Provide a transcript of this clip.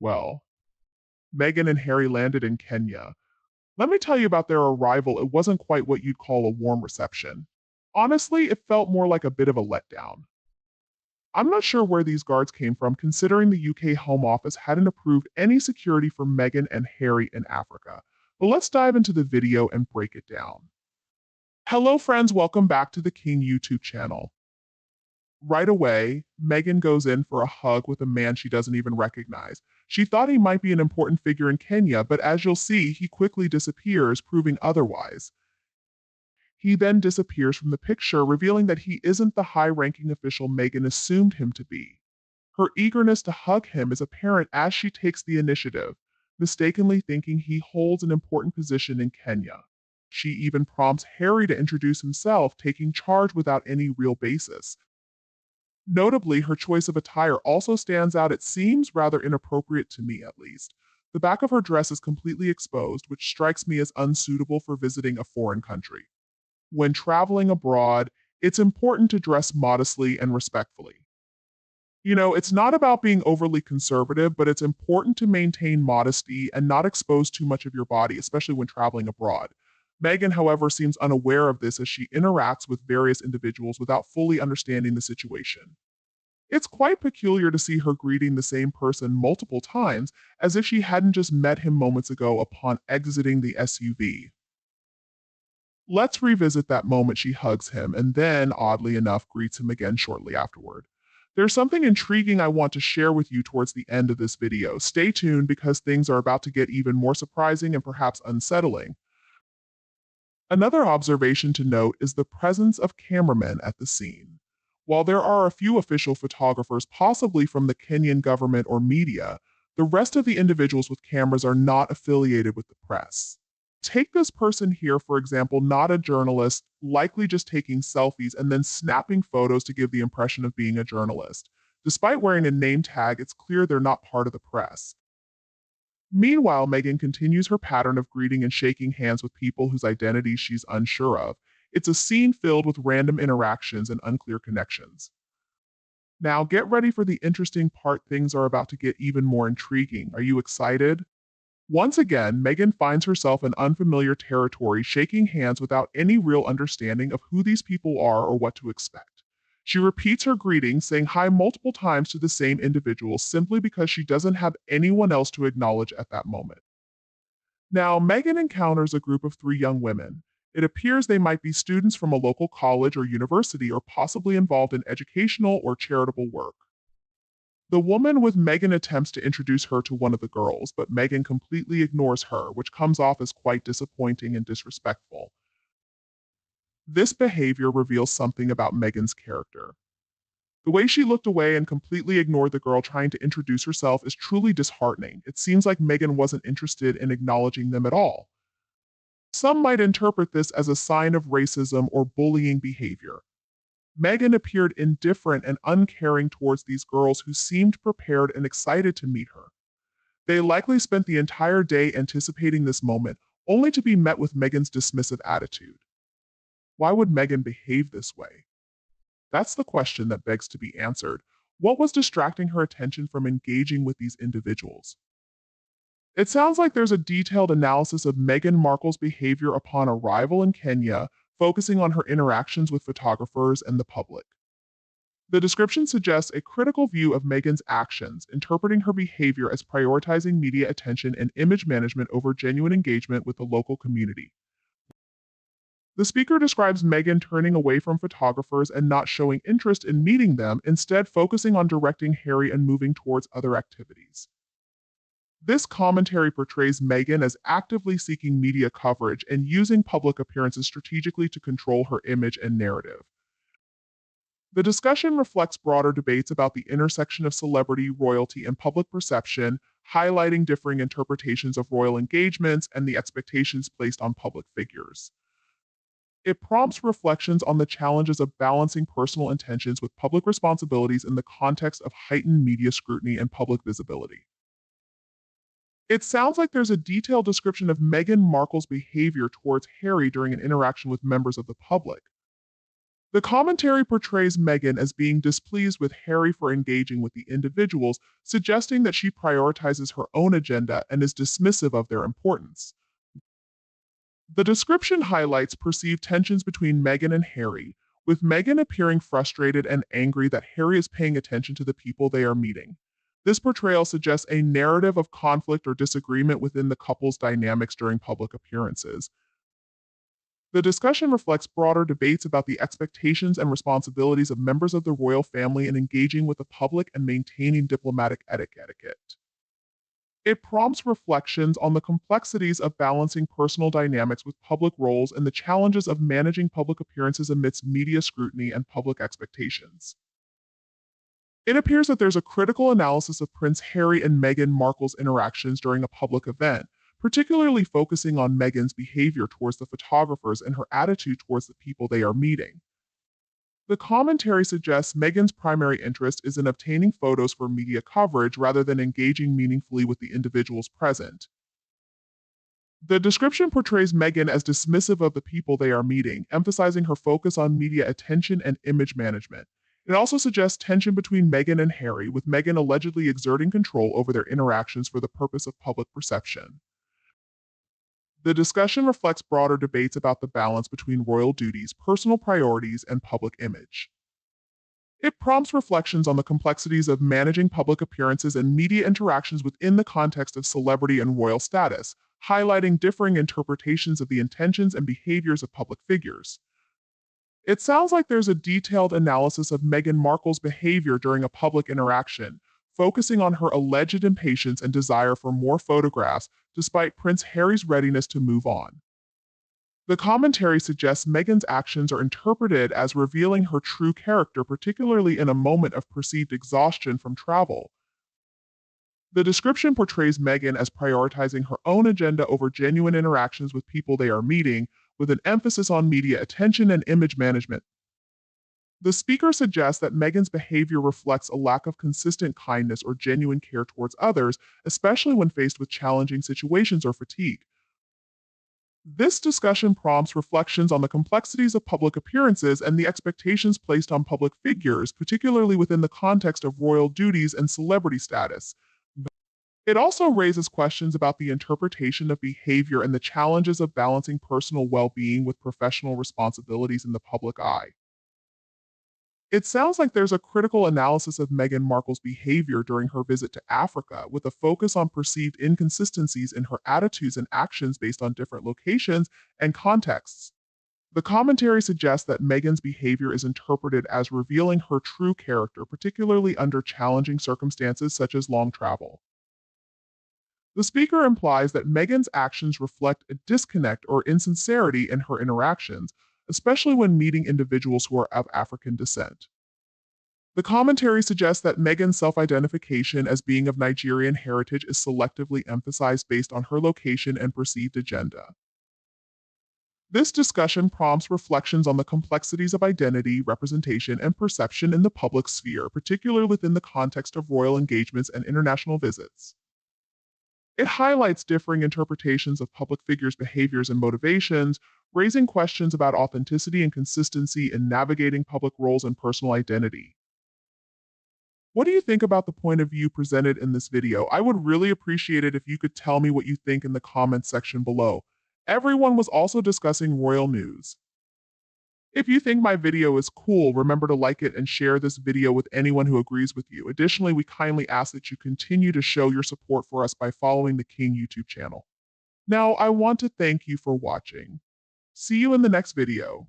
Well, Meghan and Harry landed in Kenya. Let me tell you about their arrival. It wasn't quite what you'd call a warm reception. Honestly, it felt more like a bit of a letdown. I'm not sure where these guards came from, considering the UK Home Office hadn't approved any security for Meghan and Harry in Africa. But let's dive into the video and break it down. Hello, friends. Welcome back to the King YouTube channel. Right away, Meghan goes in for a hug with a man she doesn't even recognize. She thought he might be an important figure in Kenya, but as you'll see, he quickly disappears, proving otherwise. He then disappears from the picture, revealing that he isn't the high-ranking official Meghan assumed him to be. Her eagerness to hug him is apparent as she takes the initiative, mistakenly thinking he holds an important position in Kenya. She even prompts Harry to introduce himself, taking charge without any real basis. Notably, her choice of attire also stands out. It seems rather inappropriate to me, at least. The back of her dress is completely exposed, which strikes me as unsuitable for visiting a foreign country. When traveling abroad, it's important to dress modestly and respectfully. It's not about being overly conservative, but it's important to maintain modesty and not expose too much of your body, especially when traveling abroad. Meghan, however, seems unaware of this as she interacts with various individuals without fully understanding the situation. It's quite peculiar to see her greeting the same person multiple times, as if she hadn't just met him moments ago upon exiting the SUV. Let's revisit that moment she hugs him and then, oddly enough, greets him again shortly afterward. There's something intriguing I want to share with you towards the end of this video. Stay tuned because things are about to get even more surprising and perhaps unsettling. Another observation to note is the presence of cameramen at the scene. While there are a few official photographers, possibly from the Kenyan government or media, the rest of the individuals with cameras are not affiliated with the press. Take this person here, for example, not a journalist, likely just taking selfies and then snapping photos to give the impression of being a journalist. Despite wearing a name tag, it's clear they're not part of the press. Meanwhile, Meghan continues her pattern of greeting and shaking hands with people whose identities she's unsure of. It's a scene filled with random interactions and unclear connections. Now, get ready for the interesting part. Things are about to get even more intriguing. Are you excited? Once again, Meghan finds herself in unfamiliar territory, shaking hands without any real understanding of who these people are or what to expect. She repeats her greeting, saying hi multiple times to the same individual simply because she doesn't have anyone else to acknowledge at that moment. Now, Meghan encounters a group of three young women. It appears they might be students from a local college or university or possibly involved in educational or charitable work. The woman with Meghan attempts to introduce her to one of the girls, but Meghan completely ignores her, which comes off as quite disappointing and disrespectful. This behavior reveals something about Meghan's character. The way she looked away and completely ignored the girl trying to introduce herself is truly disheartening. It seems like Meghan wasn't interested in acknowledging them at all. Some might interpret this as a sign of racism or bullying behavior. Meghan appeared indifferent and uncaring towards these girls who seemed prepared and excited to meet her. They likely spent the entire day anticipating this moment, only to be met with Meghan's dismissive attitude. Why would Meghan behave this way? That's the question that begs to be answered. What was distracting her attention from engaging with these individuals? It sounds like there's a detailed analysis of Meghan Markle's behavior upon arrival in Kenya, focusing on her interactions with photographers and the public. The description suggests a critical view of Meghan's actions, interpreting her behavior as prioritizing media attention and image management over genuine engagement with the local community. The speaker describes Meghan turning away from photographers and not showing interest in meeting them, instead focusing on directing Harry and moving towards other activities. This commentary portrays Meghan as actively seeking media coverage and using public appearances strategically to control her image and narrative. The discussion reflects broader debates about the intersection of celebrity, royalty, and public perception, highlighting differing interpretations of royal engagements and the expectations placed on public figures. It prompts reflections on the challenges of balancing personal intentions with public responsibilities in the context of heightened media scrutiny and public visibility. It sounds like there's a detailed description of Meghan Markle's behavior towards Harry during an interaction with members of the public. The commentary portrays Meghan as being displeased with Harry for engaging with the individuals, suggesting that she prioritizes her own agenda and is dismissive of their importance. The description highlights perceived tensions between Meghan and Harry, with Meghan appearing frustrated and angry that Harry is paying attention to the people they are meeting. This portrayal suggests a narrative of conflict or disagreement within the couple's dynamics during public appearances. The discussion reflects broader debates about the expectations and responsibilities of members of the royal family in engaging with the public and maintaining diplomatic etiquette. It prompts reflections on the complexities of balancing personal dynamics with public roles and the challenges of managing public appearances amidst media scrutiny and public expectations. It appears that there's a critical analysis of Prince Harry and Meghan Markle's interactions during a public event, particularly focusing on Meghan's behavior towards the photographers and her attitude towards the people they are meeting. The commentary suggests Meghan's primary interest is in obtaining photos for media coverage rather than engaging meaningfully with the individuals present. The description portrays Meghan as dismissive of the people they are meeting, emphasizing her focus on media attention and image management. It also suggests tension between Meghan and Harry, with Meghan allegedly exerting control over their interactions for the purpose of public perception. The discussion reflects broader debates about the balance between royal duties, personal priorities, and public image. It prompts reflections on the complexities of managing public appearances and media interactions within the context of celebrity and royal status, highlighting differing interpretations of the intentions and behaviors of public figures. It sounds like there's a detailed analysis of Meghan Markle's behavior during a public interaction, focusing on her alleged impatience and desire for more photographs, despite Prince Harry's readiness to move on. The commentary suggests Meghan's actions are interpreted as revealing her true character, particularly in a moment of perceived exhaustion from travel. The description portrays Meghan as prioritizing her own agenda over genuine interactions with people they are meeting, with an emphasis on media attention and image management. The speaker suggests that Meghan's behavior reflects a lack of consistent kindness or genuine care towards others, especially when faced with challenging situations or fatigue. This discussion prompts reflections on the complexities of public appearances and the expectations placed on public figures, particularly within the context of royal duties and celebrity status. It also raises questions about the interpretation of behavior and the challenges of balancing personal well-being with professional responsibilities in the public eye. It sounds like there's a critical analysis of Meghan Markle's behavior during her visit to Africa, with a focus on perceived inconsistencies in her attitudes and actions based on different locations and contexts. The commentary suggests that Meghan's behavior is interpreted as revealing her true character, particularly under challenging circumstances such as long travel. The speaker implies that Meghan's actions reflect a disconnect or insincerity in her interactions, especially when meeting individuals who are of African descent. The commentary suggests that Meghan's self-identification as being of Nigerian heritage is selectively emphasized based on her location and perceived agenda. This discussion prompts reflections on the complexities of identity, representation, and perception in the public sphere, particularly within the context of royal engagements and international visits. It highlights differing interpretations of public figures' behaviors and motivations, raising questions about authenticity and consistency in navigating public roles and personal identity. What do you think about the point of view presented in this video? I would really appreciate it if you could tell me what you think in the comments section below. Everyone was also discussing royal news. If you think my video is cool, remember to like it and share this video with anyone who agrees with you. Additionally, we kindly ask that you continue to show your support for us by following the King YouTube channel. Now, I want to thank you for watching. See you in the next video.